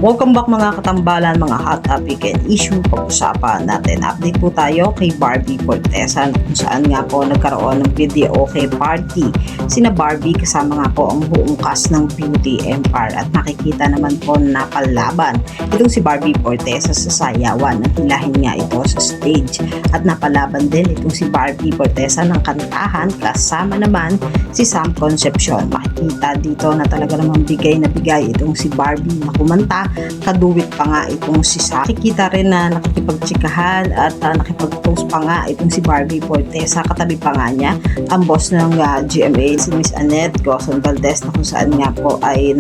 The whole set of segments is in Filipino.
Welcome back mga katambalan, mga hot topic and issue pag-usapan natin. Update po tayo kay Barbie Fortesa kung saan nga po nagkaroon ng video okay party. Sina Barbie kasama nga po ang buong cast ng Beauty Empire at makikita naman po na palaban itong si Barbie Fortesa sa sayawan. Naghilahin nga ito sa stage at napalaban din itong si Barbie Fortesa ng kantahan kasama naman si Sam Concepcion. Makikita dito na talaga namang bigay na bigay itong si Barbie na kumanta. Kaduwit pa nga itong si Sam. Nakikita rin na nakikipagtsikahan at nakipag-post pa nga itong si Barbie Fortesa. Katabi pa nga niya ang boss ng GMA, si Miss Annette Gozon Valdez, na kung saan nga po ay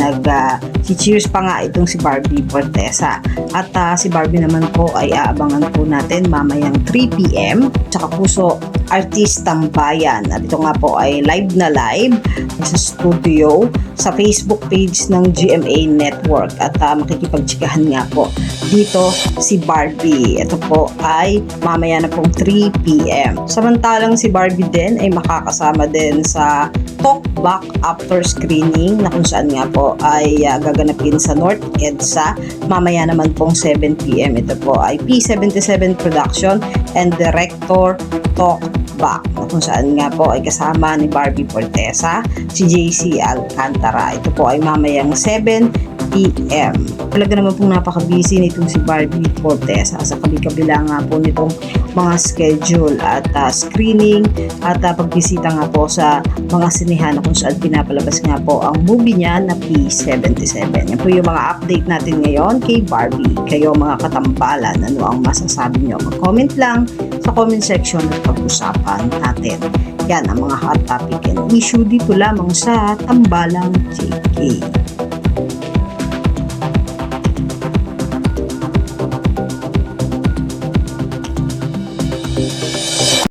cheers pa nga itong si Barbie Fortesa. At si Barbie naman po ay aabangan po natin mamayang 3 PM tsaka puso Artistang Bayan. At ito nga po ay live na live sa studio sa Facebook page ng GMA Network at makikipagtsikahan nga po dito si Barbie. Ito po ay mamaya na pong 3 PM. Samantalang si Barbie din ay makakasama din sa Talk Back after screening na kung saan nga po ay gaganapin sa North EDSA mamaya naman pong 7 PM. Ito po ay P77 Production and Director Talk Back na kung saan nga po ay kasama ni Barbie Fortesa, si JC Alcantara. Ito po ay mamayang 7 PM. Talaga naman pong napaka-busy nitong si Barbie Fortesa sa kabila nga po nitong mga schedule at screening at pagbisita nga po sa mga sinehan na kung saan pinapalabas nga po ang movie niya na P77. Yan po yung mga update natin ngayon kay Barbie. Kayo mga katambalan, ano ang masasabi nyo? Mag-comment lang sa comment section at pag-usapan natin. Yan ang mga hot topic and issue dito lamang sa Tambalang JK.